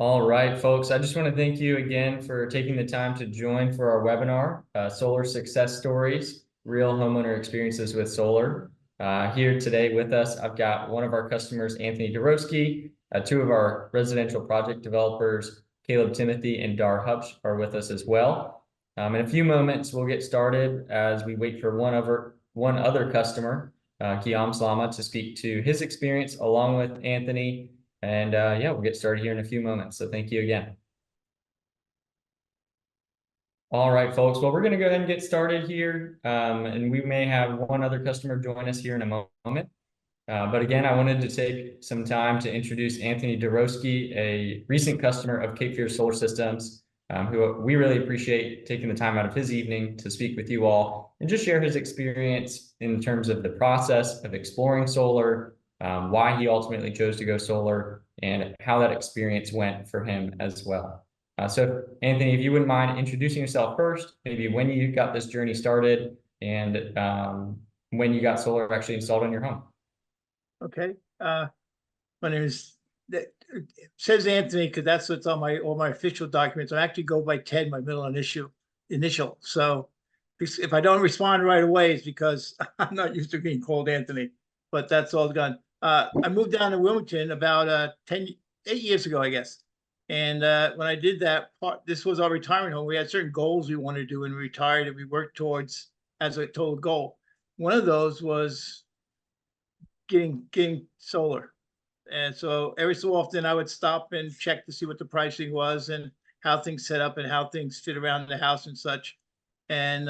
All right, folks, I just want to thank you again for taking the time to join for our webinar, Solar Success Stories, Real Homeowner Experiences with Solar. Here today with us, I've got one of our customers, Anthony Dorosky, two of our residential project developers, Caleb Timothy and Dar Hupsch are with us as well. In a few moments, we'll get started as we wait for one other customer, Kiam Slama, to speak to his experience along with Anthony. And yeah, we'll get started here in a few moments. So thank you again. All right, folks. Well, we're going to go ahead and get started here. And we may have one other customer join us here in a moment. But again, I wanted to take some time to introduce Anthony Dorosky, a recent customer of Cape Fear Solar Systems, who we really appreciate taking the time out of his evening to speak with you all and just share his experience in terms of the process of exploring solar, why he ultimately chose to go solar, and how that experience went for him as well. So Anthony, if you wouldn't mind introducing yourself first, maybe when you got this journey started and when you got solar actually installed on your home. Okay. My name is, it says Anthony because that's what's on all my official documents. I actually go by Ted, my middle initial. So if I don't respond right away, it's because I'm not used to being called Anthony, but that's all gone. I moved down to Wilmington about 8 years ago, I guess. And when I did that, this was our retirement home. We had certain goals we wanted to do when we retired and we worked towards as a total goal. One of those was getting solar. And so every so often I would stop and check to see what the pricing was and how things set up and how things fit around the house and such. And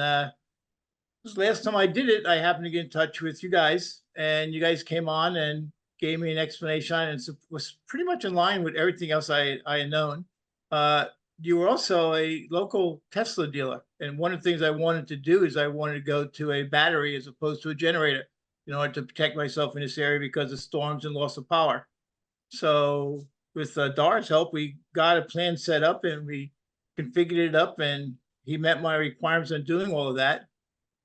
this last time I did it, I happened to get in touch with you guys, and you guys came on and gave me an explanation, and it was pretty much in line with everything else I had known. You were also a local Tesla dealer, and one of the things I wanted to do is I wanted to go to a battery as opposed to a generator in order to protect myself in this area because of storms and loss of power. So with Dar's help, we got a plan set up and we configured it up, and he met my requirements on doing all of that.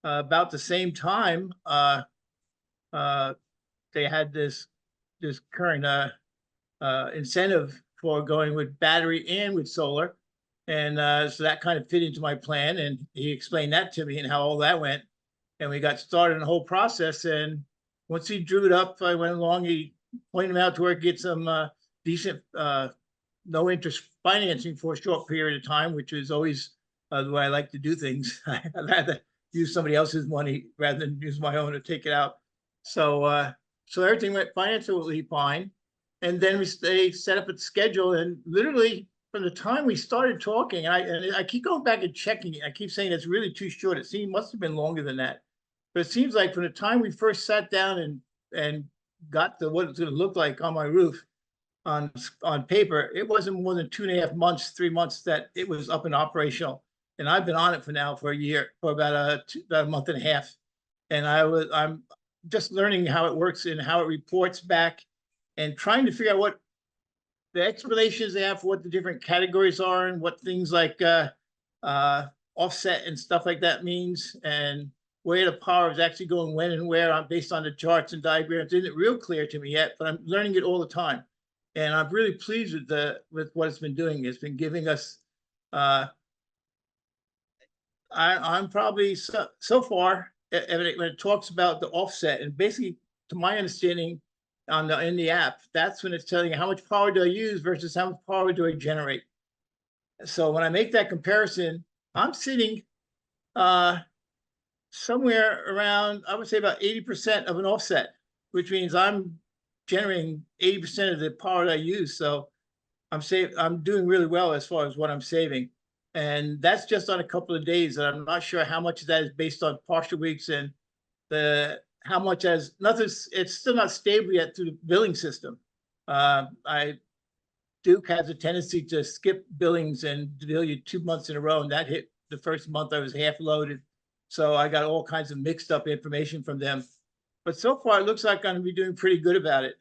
About the same time, they had this current incentive for going with battery and with solar. And so that kind of fit into my plan. And he explained that to me and how all that went. And we got started in the whole process. And once he drew it up, I went along, he pointed him out to where he get some decent no interest financing for a short period of time, which is always the way I like to do things. I'd rather use somebody else's money rather than use my own to take it out. So so everything went financially fine. And then they set up a schedule, and literally from the time we started talking, and I keep going back and checking it. I keep saying it's really too short. It must have been longer than that. But it seems like from the time we first sat down and got to what it's going to look like on my roof on paper, it wasn't more than 2.5 months, 3 months that it was up and operational. And I've been on it for a year, for about a month and a half. And I'm just learning how it works and how it reports back and trying to figure out what the explanations they have for what the different categories are and what things like offset and stuff like that means, and where the power is actually going when and where based on the charts and diagrams. It isn't real clear to me yet, but I'm learning it all the time. And I'm really pleased with what it's been doing. It's been giving us I'm probably so far when it talks about the offset, and basically to my understanding in the app, that's when it's telling you how much power do I use versus how much power do I generate. So when I make that comparison, I'm sitting somewhere around, I would say about 80% of an offset, which means I'm generating 80% of the power that I use. So I'm doing really well as far as what I'm saving. And that's just on a couple of days. And I'm not sure how much of that is based on partial weeks and how much as nothing. It's still not stable yet through the billing system. Duke has a tendency to skip billings and bill you 2 months in a row. And that hit the first month I was half loaded. So I got all kinds of mixed up information from them. But so far, it looks like I'm going to be doing pretty good about it.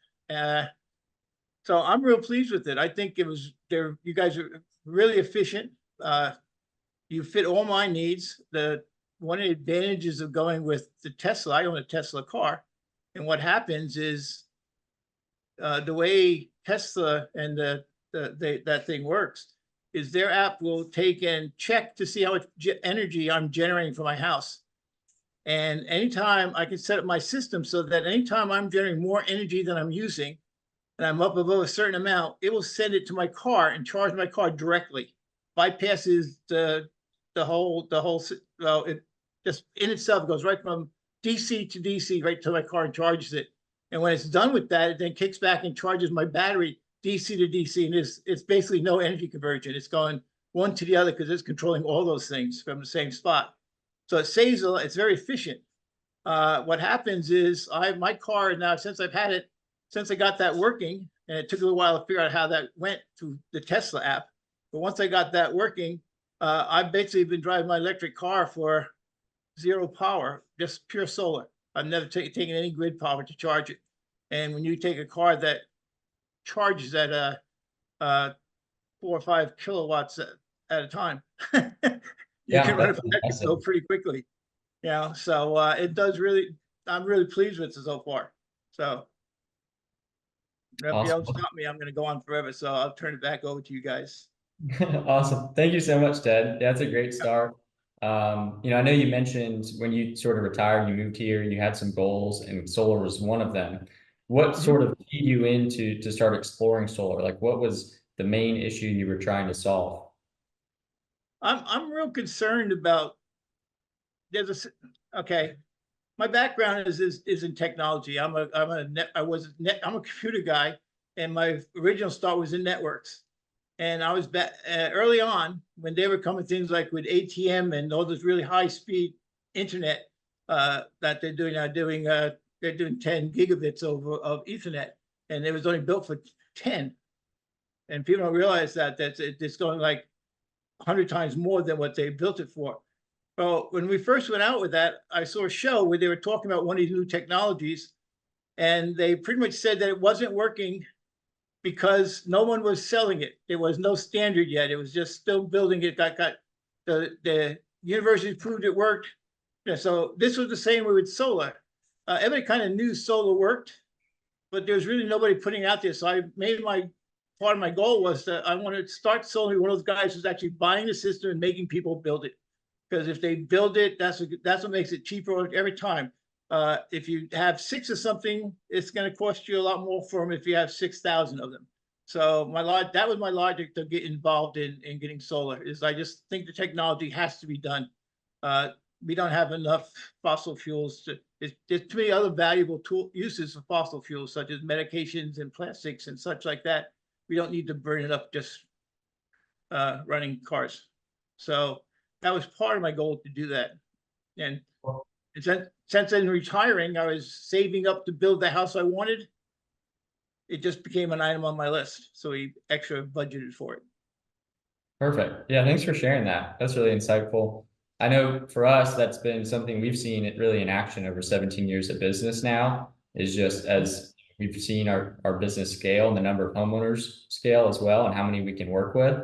So I'm real pleased with it. I think you guys are really efficient. You fit all my needs. One of the advantages of going with the Tesla, I own a Tesla car, and what happens is the way Tesla and the that thing works is their app will take and check to see how much energy I'm generating for my house. And anytime I can set up my system so that anytime I'm generating more energy than I'm using, and I'm up above a certain amount, it will send it to my car and charge my car directly. Bypasses the whole, well, it just in itself goes right from DC to DC right to my car and charges it. And when it's done with that, it then kicks back and charges my battery DC to DC. And it's basically no energy conversion. It's going one to the other because it's controlling all those things from the same spot. So it saves a lot. It's very efficient. What happens is my car now, since I got that working, and it took a little while to figure out how that went through the Tesla app. But once I got that working, I've basically been driving my electric car for zero power, just pure solar. I've never taken any grid power to charge it. And when you take a car that charges at 4 or 5 kilowatts at a time, you can run it from electric bill pretty quickly. You know, so it does really. I'm really pleased with it so far. So if you don't stop me, I'm going to go on forever. So I'll turn it back over to you guys. Awesome. Thank you so much, Ted. That's a great start. You know, I know you mentioned when you sort of retired, you moved here, you had some goals, and solar was one of them. What sort of keyed you into to start exploring solar? Like, what was the main issue you were trying to solve? I'm real concerned about. Okay. My background is in technology. I'm a computer guy, and my original start was in networks. And I was early on when they were coming things like with ATM and all this really high speed internet that they're doing now. They're doing 10 gigabits of Ethernet, and it was only built for 10. And people don't realize that it's going like 100 times more than what they built it for. Well, when we first went out with that, I saw a show where they were talking about one of these new technologies, and they pretty much said that it wasn't working because no one was selling it. There was no standard yet. It was just still building it. The university proved it worked. Yeah, so this was the same way with solar. Everybody kind of knew solar worked, but there was really nobody putting it out there. So I made part of my goal was that I wanted to start solar. One of those guys who's actually buying the system and making people build it. Because if they build it, that's what makes it cheaper every time. If you have 6 of something, it's going to cost you a lot more for them if you have 6,000 of them. So that was my logic to get involved in getting solar. Is I just think the technology has to be done. We don't have enough fossil fuels. There's too many other valuable uses of fossil fuels, such as medications and plastics and such like that. We don't need to burn it up just running cars. So that was part of my goal to do that. And since I'm retiring, I was saving up to build the house I wanted. It just became an item on my list. So we extra budgeted for it. Perfect. Yeah, thanks for sharing that. That's really insightful. I know for us, that's been something we've seen it really in action over 17 years of business now, is just as we've seen our business scale and the number of homeowners scale as well, and how many we can work with.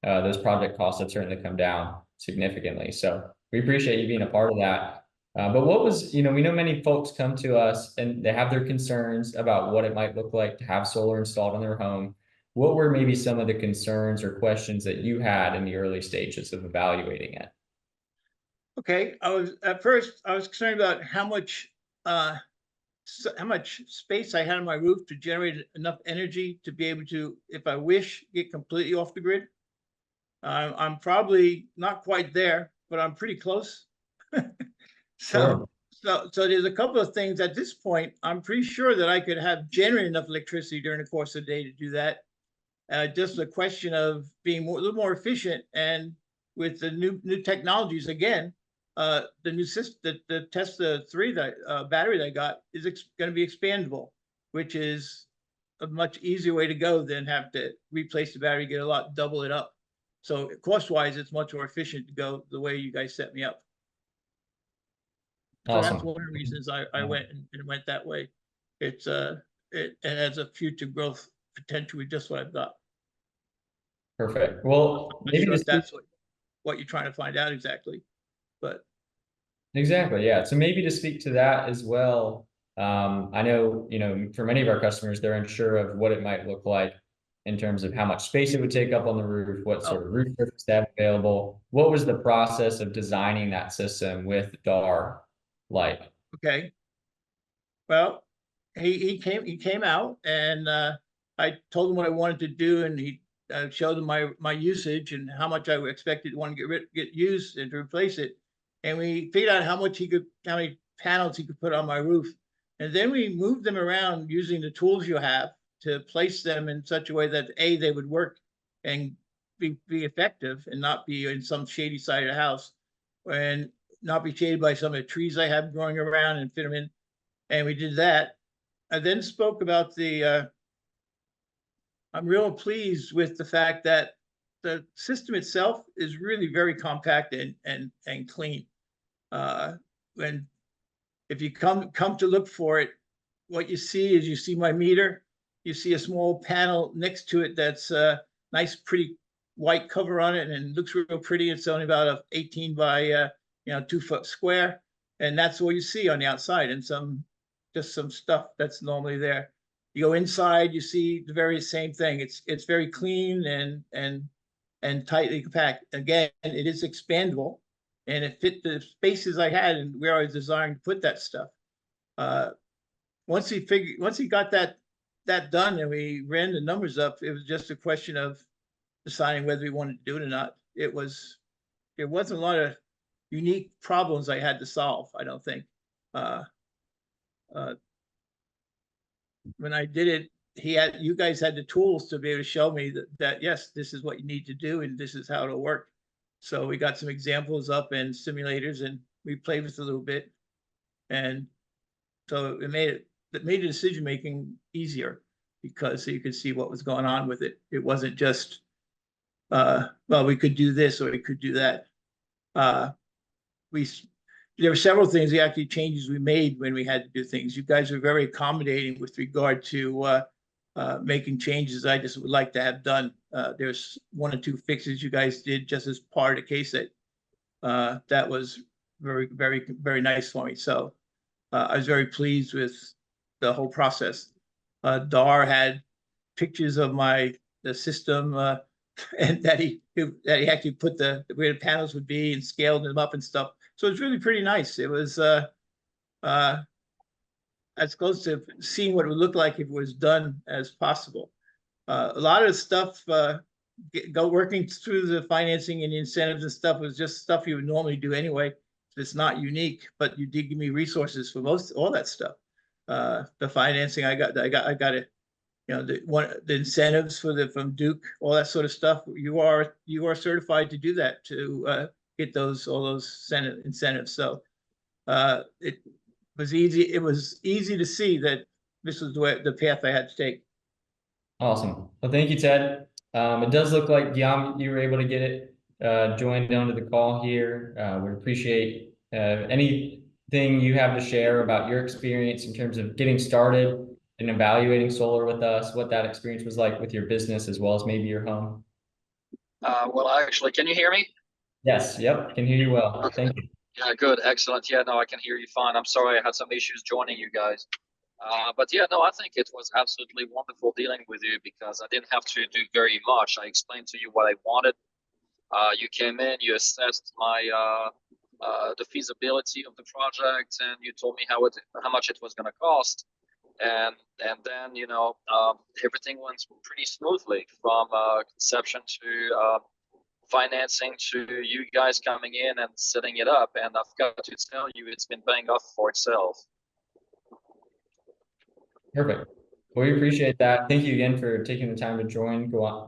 Those project costs have certainly come down significantly. So we appreciate you being a part of that. But what was, we know many folks come to us and they have their concerns about what it might look like to have solar installed in their home. What were maybe some of the concerns or questions that you had in the early stages of evaluating it? Okay, at first I was concerned about how much space I had on my roof to generate enough energy to be able to, if I wish, get completely off the grid. I'm probably not quite there, but I'm pretty close. So there's a couple of things at this point. I'm pretty sure that I could have generated enough electricity during the course of the day to do that. Just a question of being a little more efficient, and with the new technologies again, the new system, the Tesla 3 battery that I got is going to be expandable, which is a much easier way to go than have to replace the battery, double it up. So cost-wise, it's much more efficient to go the way you guys set me up. So Awesome. that's one of the reasons I went that way. It has a future growth potential with just what I've got. Perfect. Well, maybe sure that's what you're trying to find out exactly, but exactly, yeah. So maybe to speak to that as well. I know, for many of our customers, they're unsure of what it might look like in terms of how much space it would take up on the roof, what Oh, sort of roof surface they have available. What was the process of designing that system with DAR like? okay. Well, he came out and I told him what I wanted to do, and he showed him my usage and how much I expected to want to get used and to replace it. And we figured out how many panels he could put on my roof. And then we moved them around using the tools you have to place them in such a way that they would work and be effective and not be in some shady side of the house and not be shaded by some of the trees I have growing around and fit them in. And we did that. I then spoke about I'm real pleased with the fact that the system itself is really very compact and clean. And if you come to look for it, what you see is you see my meter, you see a small panel next to it that's a nice, pretty white cover on it, and it looks real pretty. It's only about a 18 by 2 foot square, and that's all you see on the outside, and just some stuff that's normally there. You go inside, you see the very same thing. It's very clean and tightly compact. Again, it is expandable, and it fit the spaces I had and where I was designed to put that stuff. Once he got that done and we ran the numbers up, it was just a question of deciding whether we wanted to do it or not. There wasn't a lot of unique problems I had to solve, I don't think. Uh, uh, when I did it, you guys had the tools to be able to show me that yes, this is what you need to do and this is how it'll work. So we got some examples up and simulators, and we played with it a little bit, and so it made the decision making easier because you could see what was going on with it. It wasn't just well, we could do this or we could do that. We There were several things, the actually changes we made when we had to do things. You guys were very accommodating with regard to making changes I just would like to have done. There's 1 or 2 fixes you guys did just as part of the case that was very, very, very nice for me. So I was very pleased with the whole process. Dar had pictures of the system and that he actually put where the panels would be and scaled them up and stuff. So it's really pretty nice. It was as close to seeing what it would look like if it was done as possible. A lot of stuff working through the financing and the incentives and stuff was just stuff you would normally do anyway. It's not unique, but you did give me resources for all that stuff. The financing I got it. The incentives from Duke, all that sort of stuff. You are certified to do that, to get all those incentives. So it was easy. It was easy to see that this was the path I had to take. Awesome. Well, thank you, Ted. It does look like, Guillaume, you were able to get it joined onto the call here. We appreciate anything you have to share about your experience in terms of getting started and evaluating solar with us, what that experience was like with your business as well as maybe your home. Well, actually, can you hear me? Yes, yep, can hear you well. Okay. Thank you. Yeah, good, excellent. Yeah, no, I can hear you fine. I'm sorry I had some issues joining you guys. But yeah, no, I think it was absolutely wonderful dealing with you because I didn't have to do very much. I explained to you what I wanted. You came in, you assessed the feasibility of the project, and you told me how much it was going to cost. And then everything went pretty smoothly from conception to financing to you guys coming in and setting it up. And I've got to tell you, it's been paying off for itself. Perfect. Well, we appreciate that. Thank you again for taking the time to join, Guillaume.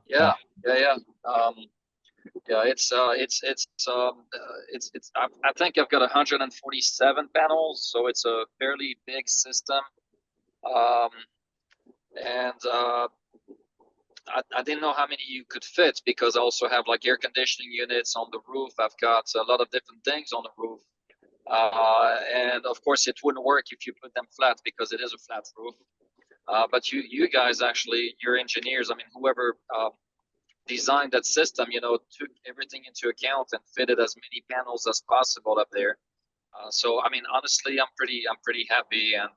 Yeah. I think I've got 147 panels, so it's a fairly big system. And I didn't know how many you could fit because I also have like air conditioning units on the roof. I've got a lot of different things on the roof. And of course it wouldn't work if you put them flat because it is a flat roof. But you guys actually, your engineers, I mean, whoever designed that system, took everything into account and fitted as many panels as possible up there. So I mean, honestly, I'm pretty happy, and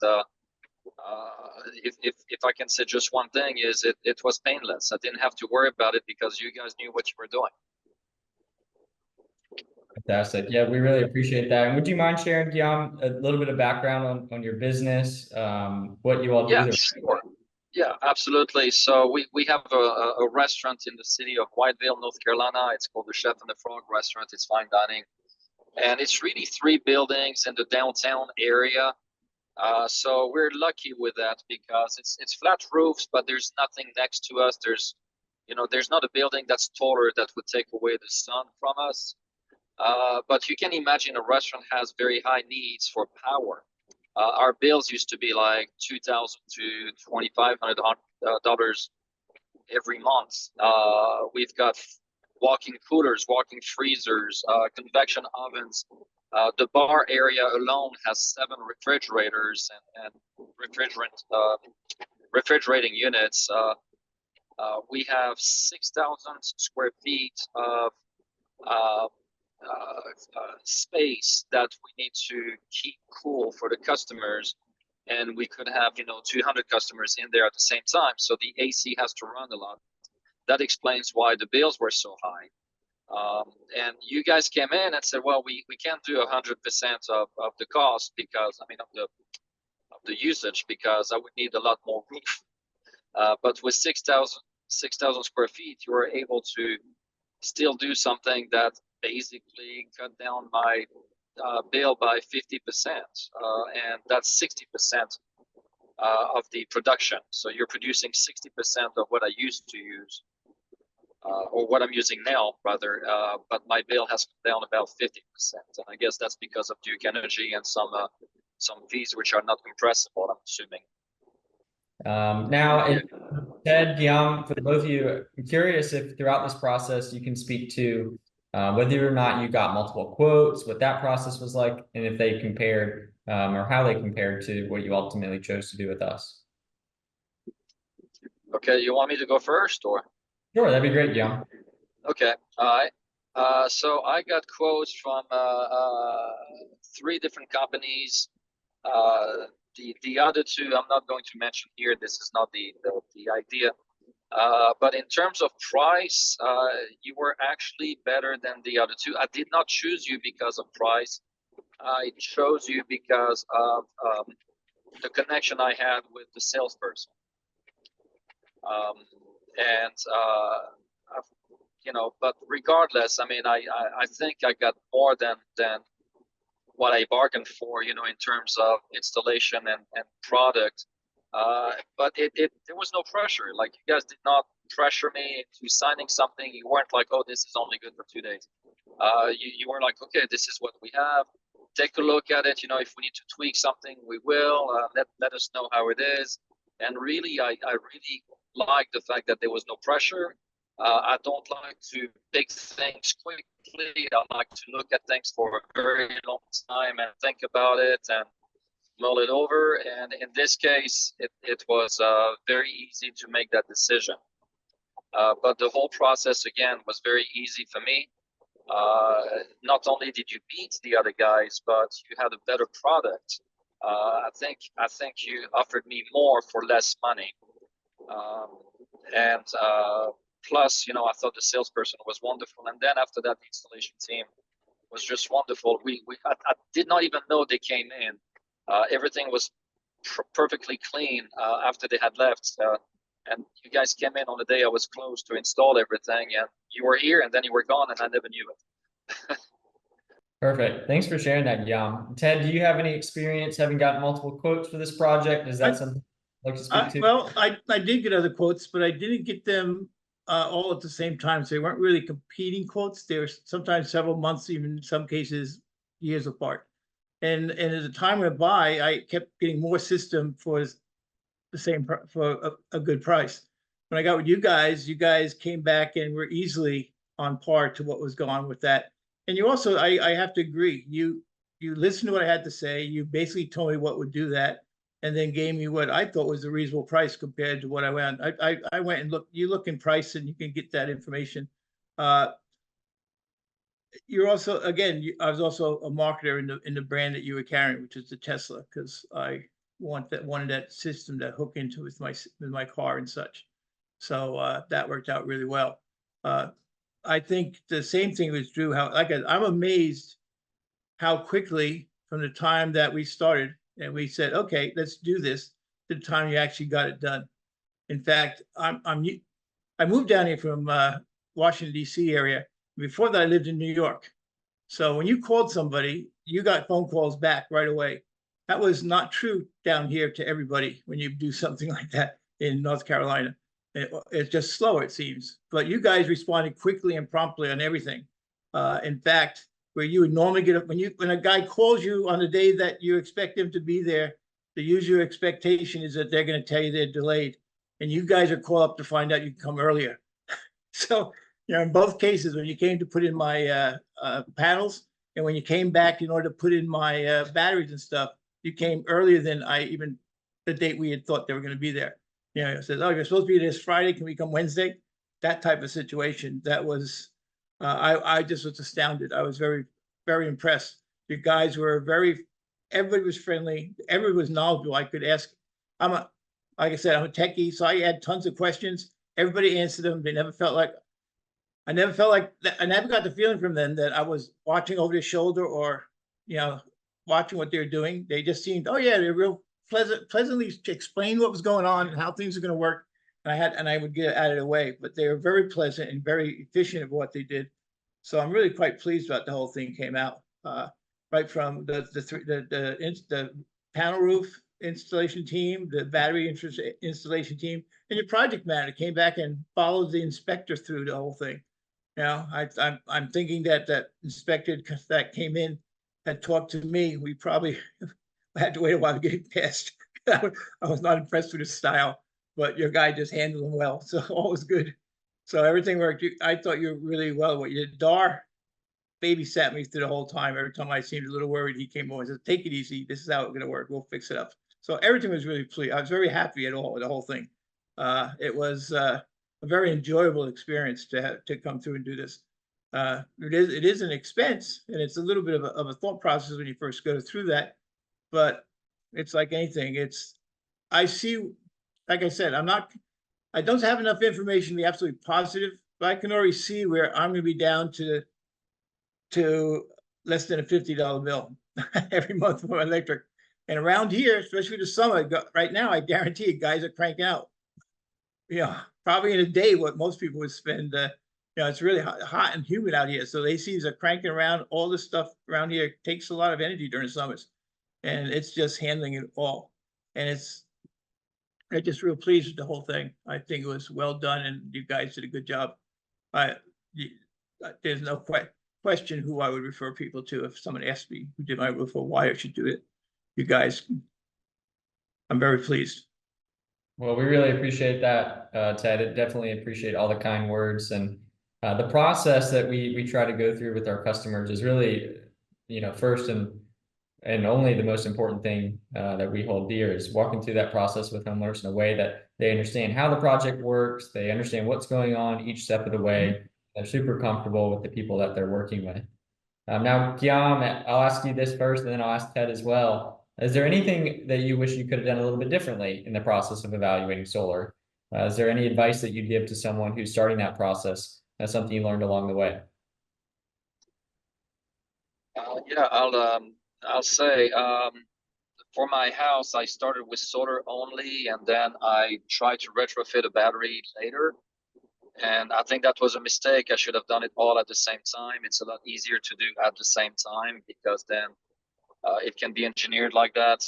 if I can say just one thing, is it was painless. I didn't have to worry about it because you guys knew what you were doing. Fantastic. Yeah, we really appreciate that. And would you mind sharing, Guillaume, a little bit of background on your business, what you all do Yeah, there? sure. Yeah, absolutely. So we have a restaurant in the city of Whiteville, North Carolina. It's called the Chef and the Frog Restaurant. It's fine dining. And it's really 3 buildings in the downtown area. So we're lucky with that because it's flat roofs, but there's nothing next to us. There's not a building that's taller that would take away the sun from us. But you can imagine a restaurant has very high needs for power. Our bills used to be like $2,000 to $2,500 every month. We've got walk-in coolers, walk-in freezers, convection ovens. The bar area alone has 7 refrigerators and refrigerating units. We have 6,000 square feet of space that we need to keep cool for the customers, and we could have 200 customers in there at the same time, so the AC has to run a lot. That explains why the bills were so high. And you guys came in and said, well, we can't do 100% of the cost because of the usage, because I would need a lot more roof. But with 6,000 square feet, you were able to still do something that basically cut down my bill by 50%, and that's 60% of the production. So you're producing 60% of what I used to use, or what I'm using now, rather. But my bill has come down about 50%, and I guess that's because of Duke Energy and some fees which are not compressible, I'm assuming. Now, Ted, Guillaume, for both of you, I'm curious if throughout this process you can speak to whether or not you got multiple quotes, what that process was like, and if they compared or how they compared to what you ultimately chose to do with us. Okay, you want me to go first, or? Sure, that'd be great, Guillaume. Okay, all right. So I got quotes from 3 different companies. The other 2 I'm not going to mention here. This is not the idea. But in terms of price, you were actually better than the other 2. I did not choose you because of price. I chose you because of the connection I had with the salesperson. But regardless, I mean, I think I got more than what I bargained for, in terms of installation and product. But there was no pressure. Like, you guys did not pressure me into signing something. You weren't like, oh, this is only good for 2 days. You were like, okay, this is what we have. Take a look at it. If we need to tweak something, we will. Let us know how it is. And really, I really like the fact that there was no pressure. I don't like to pick things quickly. I like to look at things for a very long time and think about it and mull it over. And in this case, it was very easy to make that decision. But the whole process, again, was very easy for me. Not only did you beat the other guys, but you had a better product. I think you offered me more for less money. And plus, I thought the salesperson was wonderful. And then after that, the installation team was just wonderful. I did not even know they came in. Everything was perfectly clean after they had left. And you guys came in on the day I was closed to install everything. And you were here, and then you were gone, and I never knew it. Perfect. Thanks for sharing that, Guillaume. Ted, do you have any experience having gotten multiple quotes for this project? Is that something you'd like to speak to? Well, I did get other quotes, but I didn't get them all at the same time. So they weren't really competing quotes. They were sometimes several months, even in some cases, years apart. And as the time went by, I kept getting more system for the same for a good price. When I got with you guys came back and were easily on par to what was going on with that. And you also, I have to agree, you listened to what I had to say. You basically told me what would do that, and then gave me what I thought was a reasonable price compared to what I went. I went and looked. You look in price, and you can get that information. You're also, again, I was also a marketer in the brand that you were carrying, which is the Tesla, because I wanted that system to hook into with my car and such. So that worked out really well. I think the same thing was true. I'm amazed how quickly from the time that we started and we said, okay, let's do this, to the time you actually got it done. In fact, I moved down here from Washington, D.C. area. Before that, I lived in New York. So when you called somebody, you got phone calls back right away. That was not true down here to everybody when you do something like that in North Carolina. It's just slower, it seems. But you guys responded quickly and promptly on everything. In fact, where you would normally get up when a guy calls you on the day that you expect him to be there, the usual expectation is that they're going to tell you they're delayed, and you guys are called up to find out you can come earlier. So, in both cases, when you came to put in my panels, and when you came back in order to put in my batteries and stuff, you came earlier than the date we had thought they were going to be there. It says, oh, you're supposed to be this Friday. Can we come Wednesday? That type of situation. That was, I just was astounded. I was very, very impressed. You guys were everybody was friendly. Everybody was knowledgeable. I could ask, like I said, I'm a techie, so I had tons of questions. Everybody answered them. I never felt like I never got the feeling from them that I was watching over their shoulder or, watching what they're doing. They just seemed, oh yeah, they're real pleasantly explain what was going on and how things are going to work. And I would get out of the way, but they were very pleasant and very efficient at what they did. So I'm really quite pleased about the whole thing came out. Right from the panel roof installation team, the battery installation team, and your project manager came back and followed the inspector through the whole thing. I'm thinking that inspector that came in had talked to me. We probably had to wait a while to get it passed. I was not impressed with his style, but your guy just handled him well, so all was good. So everything worked. I thought you were really well what you did. Dar babysat me through the whole time. Every time I seemed a little worried, he came over and said, take it easy. This is how it's going to work. We'll fix it up. So everything was really pleased. I was very happy with the whole thing. It was a very enjoyable experience to come through and do this. It is an expense, and it's a little bit of a thought process when you first go through that. But it's like anything. I see, like I said, I don't have enough information to be absolutely positive, but I can already see where I'm going to be down to less than a $50 bill every month for electric. And around here, especially the summer, right now, I guarantee you guys are cranking out, probably in a day what most people would spend. It's really hot and humid out here. So the ACs are cranking around. All this stuff around here takes a lot of energy during the summers. And it's just handling it all. And I'm just real pleased with the whole thing. I think it was well done, and you guys did a good job. There's no question who I would refer people to if someone asked me who did my roof or why I should do it. You guys, I'm very pleased. Well, we really appreciate that, Ted. I definitely appreciate all the kind words, and the process that we try to go through with our customers is really, first and only the most important thing that we hold dear is walking through that process with homeowners in a way that they understand how the project works, they understand what's going on each step of the way, they're super comfortable with the people that they're working with. Now, Guillaume, I'll ask you this first, and then I'll ask Ted as well. Is there anything that you wish you could have done a little bit differently in the process of evaluating solar? Is there any advice that you'd give to someone who's starting that process? That's something you learned along the way. Yeah, I'll say for my house, I started with solar only, and then I tried to retrofit a battery later. And I think that was a mistake. I should have done it all at the same time. It's a lot easier to do at the same time because then it can be engineered like that.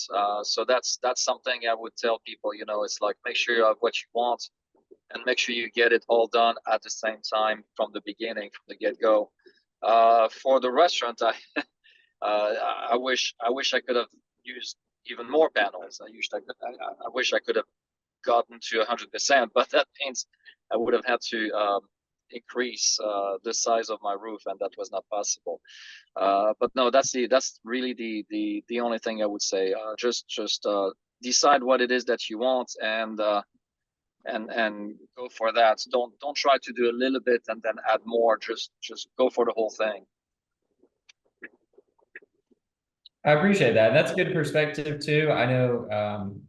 So that's something I would tell people. It's like make sure you have what you want, and make sure you get it all done at the same time from the beginning, from the get-go. For the restaurant, I wish I could have used even more panels. I wish I could have gotten to 100%, but that means I would have had to increase the size of my roof, and that was not possible. But no, that's really the only thing I would say. Just decide what it is that you want, and go for that. Don't try to do a little bit and then add more. Just go for the whole thing. I appreciate that. That's a good perspective too. I know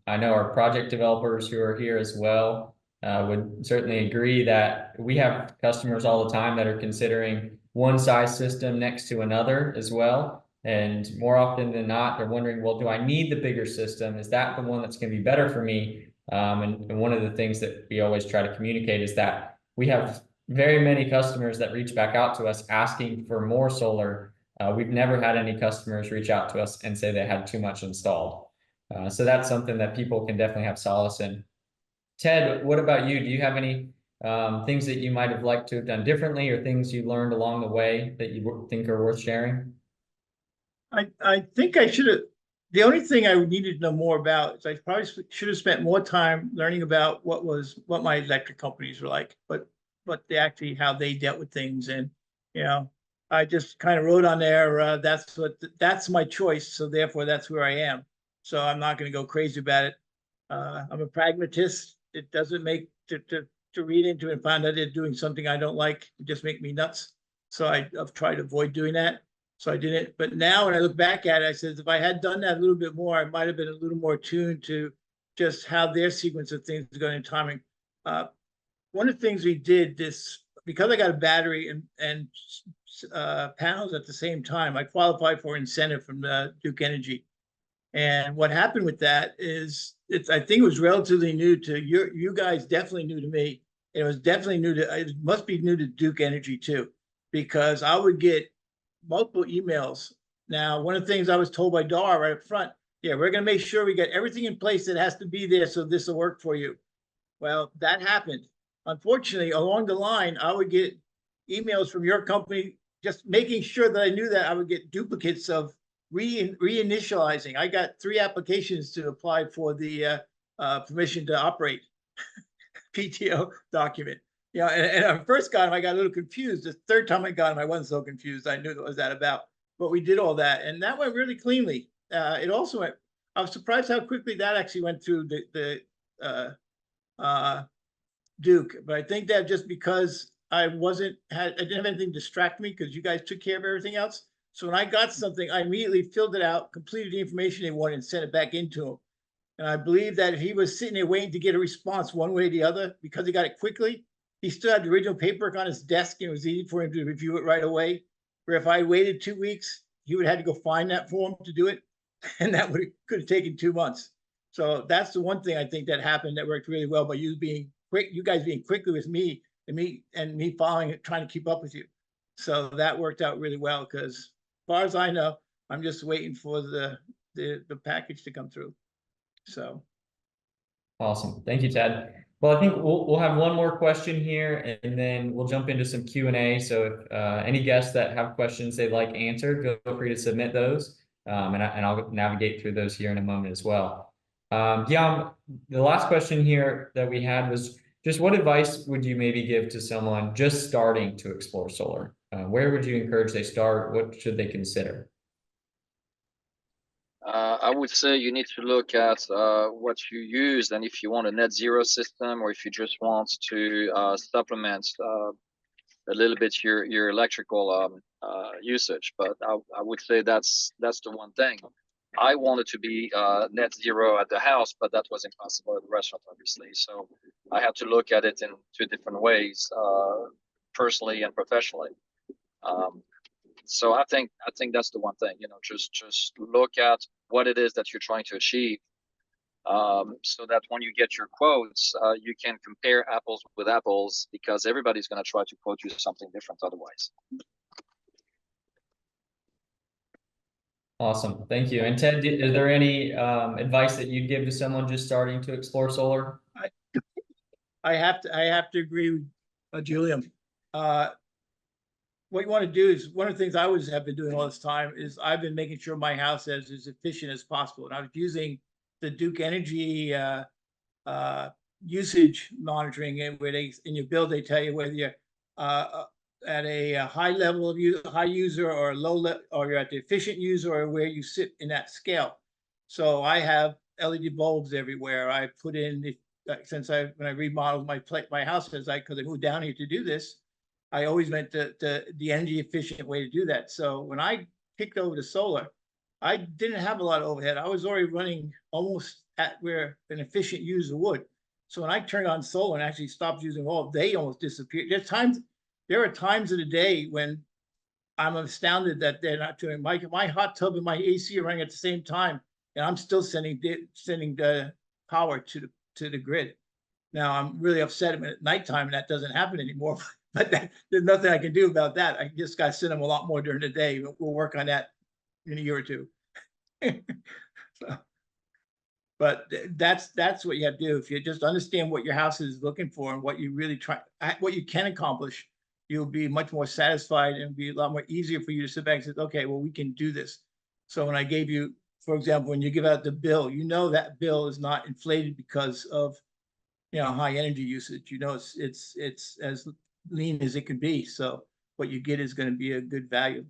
our project developers who are here as well would certainly agree that we have customers all the time that are considering one size system next to another as well. And more often than not, they're wondering, well, do I need the bigger system? Is that the one that's going to be better for me? And one of the things that we always try to communicate is that we have very many customers that reach back out to us asking for more solar. We've never had any customers reach out to us and say they had too much installed. So that's something that people can definitely have solace in. Ted, what about you? Do you have any things that you might have liked to have done differently or things you learned along the way that you think are worth sharing? I think I should have, the only thing I needed to know more about is I probably should have spent more time learning about what my electric companies were like, but they actually, how they dealt with things. And, you know, I just kind of wrote on there, that's my choice. So therefore that's where I am. So I'm not going to go crazy about it. I'm a pragmatist. It doesn't make to read into it and find out they're doing something I don't like, it just make me nuts. So I've tried to avoid doing that. So I didn't, but now when I look back at it, I said, if I had done that a little bit more, I might have been a little more tuned to just how their sequence of things is going in timing. One of the things we did this, because I got a battery and panels at the same time, I qualified for incentive from Duke Energy. And what happened with that is, I think it was relatively new to you guys, definitely new to me. It was definitely new to, it must be new to Duke Energy too, because I would get multiple emails. Now, one of the things I was told by Dar right up front, yeah, we're going to make sure we get everything in place that has to be there so this will work for you. Well, that happened. Unfortunately, along the line, I would get emails from your company just making sure that I knew that I would get duplicates of reinitializing. I got 3 applications to apply for the permission to operate PTO document. Yeah, and I first got him, I got a little confused. The third time I got him, I wasn't so confused. I knew what was that about. But we did all that, and that went really cleanly. It also went. I was surprised how quickly that actually went through the Duke. But I think that just because I didn't have anything distract me because you guys took care of everything else. So when I got something, I immediately filled it out, completed the information they wanted, and sent it back into him. And I believe that if he was sitting there waiting to get a response one way or the other, because he got it quickly, he still had the original paperwork on his desk and it was easy for him to review it right away. Where if I waited 2 weeks, he would have had to go find that form to do it. And that could have taken 2 months. So that's the one thing I think that happened that worked really well by you being quick, you guys being quickly with me and me following it, trying to keep up with you. So that worked out really well because as far as I know, I'm just waiting for the package to come through. So. Awesome. Thank you, Ted. Well, I think we'll have one more question here and then we'll jump into some Q&A. So if any guests that have questions they'd like answered, feel free to submit those. And I'll navigate through those here in a moment as well. Yeah, the last question here that we had was just what advice would you maybe give to someone just starting to explore solar? Where would you encourage they start? What should they consider? I would say you need to look at what you use, and if you want a net zero system, or if you just want to supplement a little bit your electrical usage. But I would say that's the one thing. I wanted to be net zero at the house, but that was impossible at the restaurant, obviously. So I had to look at it in 2 different ways, personally and professionally. So I think that's the one thing, just look at what it is that you're trying to achieve, so that when you get your quotes, you can compare apples with apples, because everybody's going to try to quote you something different otherwise. Awesome. Thank you. And Ted, is there any advice that you'd give to someone just starting to explore solar? I have to agree with Julian. What you want to do is, one of the things I always have been doing all this time is I've been making sure my house is as efficient as possible. And I was using the Duke Energy usage monitoring, and where they, in your bill, they tell you whether you're at a high level of high user or low level, or you're at the efficient user, or where you sit in that scale. So I have LED bulbs everywhere. I put in, since when I remodeled my house, because I moved down here to do this, I always went the energy efficient way to do that. So when I kicked over to solar, I didn't have a lot of overhead. I was already running almost at where an efficient user would. So when I turned on solar and actually stopped using oil, they almost disappeared. There are times of the day when I'm astounded that they're not doing my hot tub and my AC are running at the same time, and I'm still sending the power to the grid. Now I'm really upset at nighttime and that doesn't happen anymore. But there's nothing I can do about that. I just got to send them a lot more during the day. We'll work on that in a year or two. So, but that's what you have to do. If you just understand what your house is looking for and what you really what you can accomplish, you'll be much more satisfied and be a lot more easier for you to sit back and say, okay, well, we can do this. So when I gave you, for example, when you give out the bill, you know that bill is not inflated because of high energy usage. It's as lean as it can be. So what you get is going to be a good value.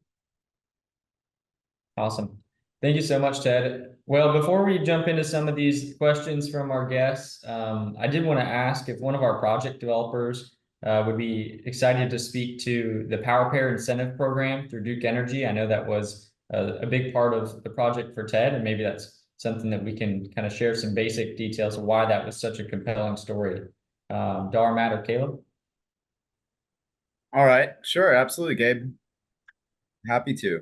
Awesome. Thank you so much, Ted. Well, before we jump into some of these questions from our guests, I did want to ask if one of our project developers would be excited to speak to the Power Pair Incentive Program through Duke Energy. I know that was a big part of the project for Ted, and maybe that's something that we can kind of share some basic details of why that was such a compelling story. Dar, Matt, or Caleb? All right, sure, absolutely, Gabe. Happy to.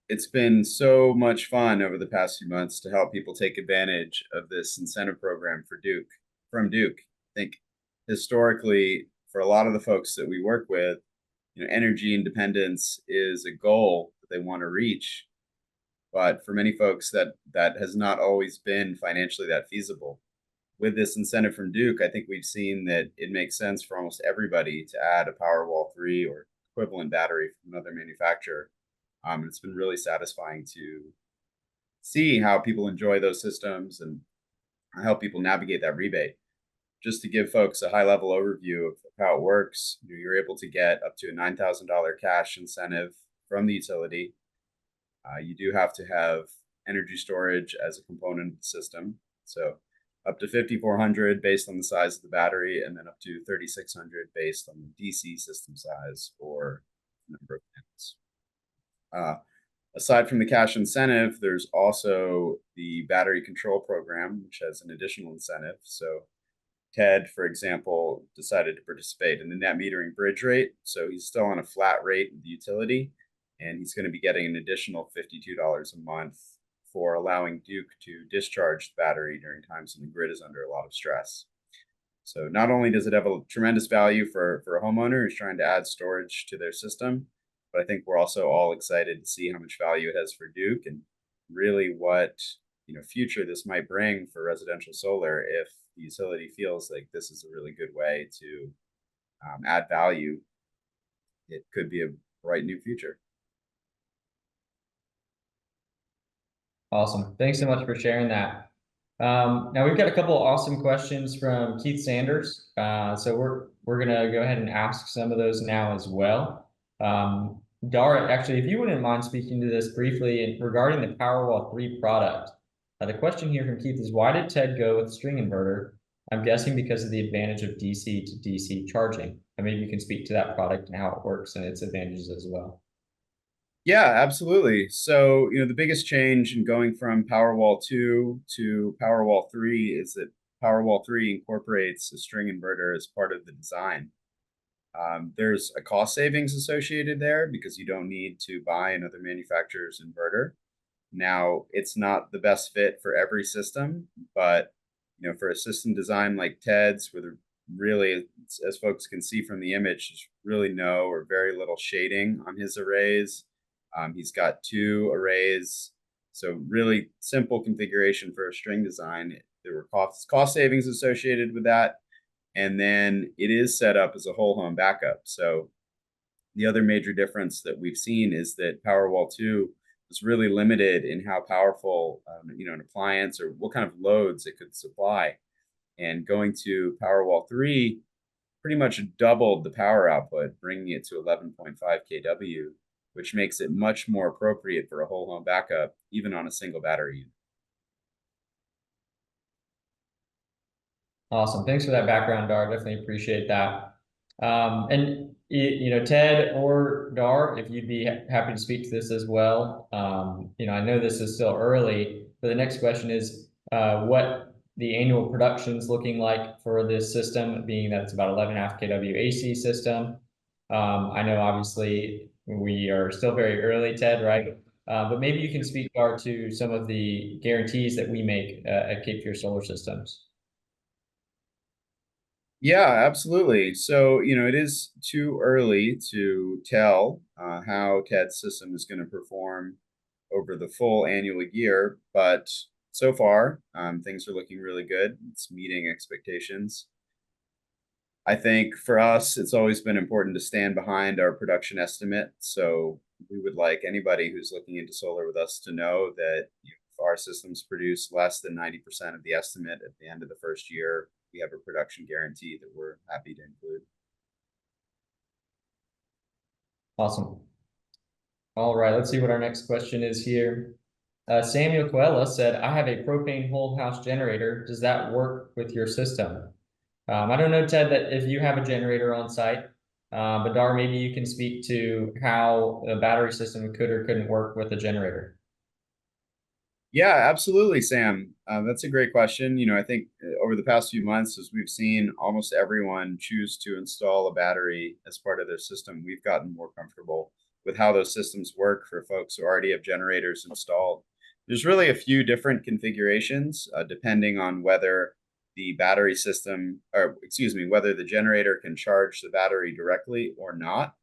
It's been so much fun over the past few months to help people take advantage of this incentive program from Duke. I think historically, for a lot of the folks that we work with, energy independence is a goal that they want to reach. But for many folks, that has not always been financially that feasible. With this incentive from Duke, I think we've seen that it makes sense for almost everybody to add a Powerwall 3 or equivalent battery from another manufacturer. It's been really satisfying to see how people enjoy those systems and help people navigate that rebate. Just to give folks a high-level overview of how it works, you're able to get up to a $9,000 cash incentive from the utility. You do have to have energy storage as a component of the system. So up to 5,400 based on the size of the battery, and then up to 3,600 based on the DC system size or number of panels. Aside from the cash incentive, there's also the battery control program, which has an additional incentive. So Ted, for example, decided to participate in the net metering bridge rate. So he's still on a flat rate with the utility, and he's going to be getting an additional $52 a month for allowing Duke to discharge the battery during times when the grid is under a lot of stress. So not only does it have a tremendous value for a homeowner who's trying to add storage to their system, but I think we're also all excited to see how much value it has for Duke and really what future this might bring for residential solar if the utility feels like this is a really good way to add value. It could be a bright new future. Awesome. Thanks so much for sharing that. Now we've got a couple of awesome questions from Keith Sanders. So we're gonna go ahead and ask some of those now as well. Dara, actually, if you wouldn't mind speaking to this briefly and regarding the Powerwall 3 product. The question here from Keith is, why did Ted go with string inverter? I'm guessing because of the advantage of DC to DC charging. And maybe you can speak to that product and how it works and its advantages as well. Yeah, absolutely. So, the biggest change in going from Powerwall 2 to Powerwall 3 is that Powerwall 3 incorporates a string inverter as part of the design. There's a cost savings associated there because you don't need to buy another manufacturer's inverter. Now, it's not the best fit for every system, but for a system design like Ted's, where there really, as folks can see from the image, there's really no or very little shading on his arrays. He's got 2 arrays, so really simple configuration for a string design. There were cost savings associated with that. And then it is set up as a whole home backup. So the other major difference that we've seen is that Powerwall 2 was really limited in how powerful an appliance or what kind of loads it could supply. And going to Powerwall 3 pretty much doubled the power output, bringing it to 11.5 kW, which makes it much more appropriate for a whole home backup, even on a single battery unit. Awesome. Thanks for that background, Dar. Definitely appreciate that. And you know, Ted or Dar, if you'd be happy to speak to this as well. You know, I know this is still early, but the next question is what the annual production's looking like for this system, being that it's about 11.5 kW AC system. I know obviously we are still very early, Ted, right? But maybe you can speak, Dar, to some of the guarantees that we make at Cape Fear Solar Systems. Yeah, absolutely. So, you know, it is too early to tell how TED's system is going to perform over the full annual year, but so far, things are looking really good. It's meeting expectations. I think for us, it's always been important to stand behind our production estimate. So we would like anybody who's looking into solar with us to know that if our systems produce less than 90% of the estimate at the end of the first year, we have a production guarantee that we're happy to include. Awesome. All right, let's see what our next question is here. Samuel Coella said, I have a propane whole house generator. Does that work with your system? I don't know, Ted, that if you have a generator on site, but Dar, maybe you can speak to how a battery system could or couldn't work with a generator. Yeah, absolutely, Sam. That's a great question. You know, I think over the past few months, as we've seen almost everyone choose to install a battery as part of their system, we've gotten more comfortable with how those systems work for folks who already have generators installed. There's really a few different configurations depending on whether the battery system, or excuse me, whether the generator can charge the battery directly or not.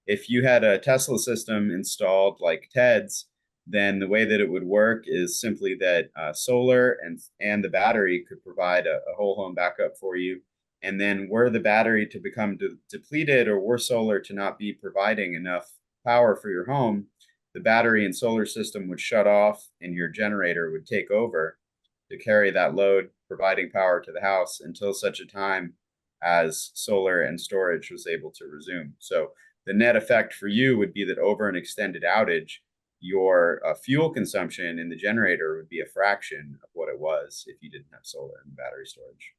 If you had a Tesla system installed like Ted's, then the way that it would work is simply that solar and the battery could provide a whole home backup for you. And then were the battery to become depleted, or were solar to not be providing enough power for your home, the battery and solar system would shut off and your generator would take over to carry that load, providing power to the house until such a time as solar and storage was able to resume. So the net effect for you would be that over an extended outage, your fuel consumption in the generator would be a fraction of what it was if you didn't have solar and battery storage.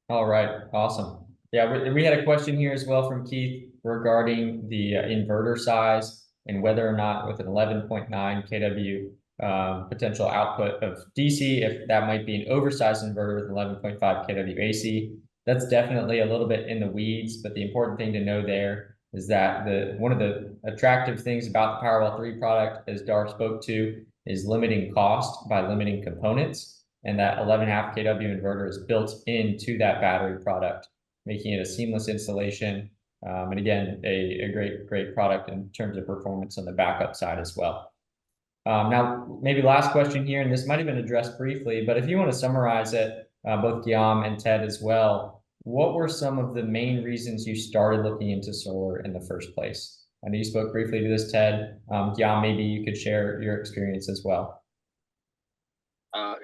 All right, awesome. Yeah, we had a question here as well from Keith regarding the inverter size and whether or not with an 11.9 kW potential output of DC, if that might be an oversized inverter with 11.5 kW AC. That's definitely a little bit in the weeds, but the important thing to know there is that one of the attractive things about the Powerwall 3 product, as Dar spoke to, is limiting cost by limiting components. And that 11.5 kW inverter is built into that battery product, making it a seamless installation. And again, a great product in terms of performance on the backup side as well. Now, maybe last question here, and this might have been addressed briefly, but if you want to summarize it, both Guillaume and Ted as well, what were some of the main reasons you started looking into solar in the first place? I know you spoke briefly to this, Ted. Guillaume, maybe you could share your experience as well.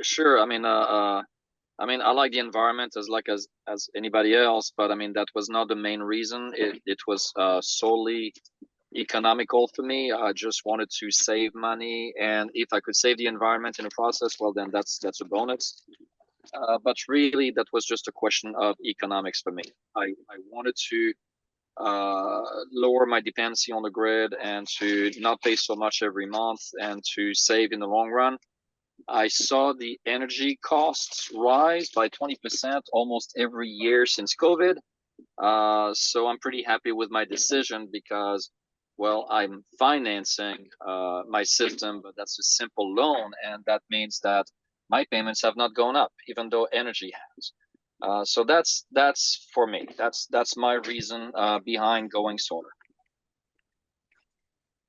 Sure. I mean, I like the environment as anybody else, but I mean that was not the main reason. It was solely economical for me. I just wanted to save money, and if I could save the environment in the process, well, then that's a bonus. But really, that was just a question of economics for me. I wanted to lower my dependency on the grid and to not pay so much every month and to save in the long run. I saw the energy costs rise by 20% almost every year since COVID. So I'm pretty happy with my decision because, well, I'm financing my system, but that's a simple loan. And that means that my payments have not gone up, even though energy has. So that's for me. That's my reason behind going solar.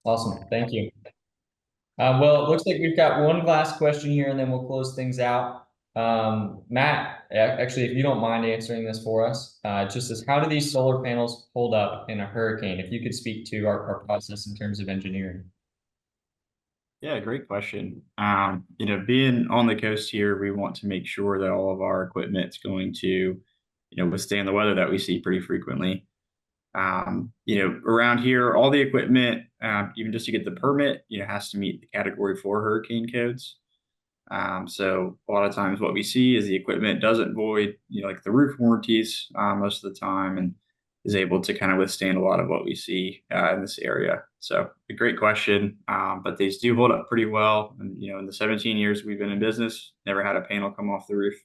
Awesome. Thank you. Well, it looks like we've got one last question here, and then we'll close things out. Matt, actually, if you don't mind answering this for us, it just says, how do these solar panels hold up in a hurricane? If you could speak to our process in terms of engineering. Yeah, great question. You know, being on the coast here, we want to make sure that all of our equipment's going to, you know, withstand the weather that we see pretty frequently. You know, around here, all the equipment, even just to get the permit, you know, has to meet the Category 4 hurricane codes. So a lot of times what we see is the equipment doesn't void, like the roof warranties most of the time, and is able to kind of withstand a lot of what we see in this area. So a great question, but these do hold up pretty well. And, in the 17 years we've been in business, never had a panel come off the roof.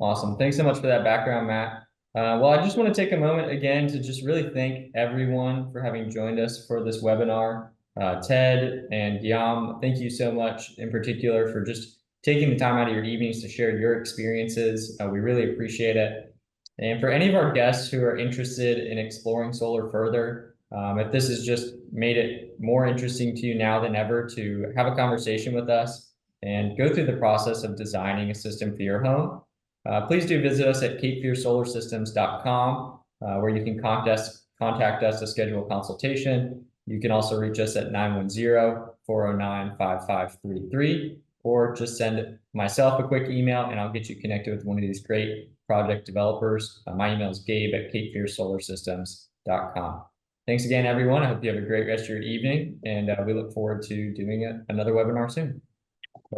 Awesome. Thanks so much for that background, Matt. Well, I just want to take a moment again to just really thank everyone for having joined us for this webinar. Ted and Guillaume, thank you so much in particular for just taking the time out of your evenings to share your experiences. We really appreciate it. And for any of our guests who are interested in exploring solar further, if this has just made it more interesting to you now than ever to have a conversation with us and go through the process of designing a system for your home, please do visit us at capeview-solarsystems.com, where you can contact us to schedule a consultation. You can also reach us at 910-409-5533, or just send myself a quick email and I'll get you connected with one of these great project developers. My email is gabe@capeview-solarsystems.com. Thanks again, everyone. I hope you have a great rest of your evening, and we look forward to doing another webinar soon.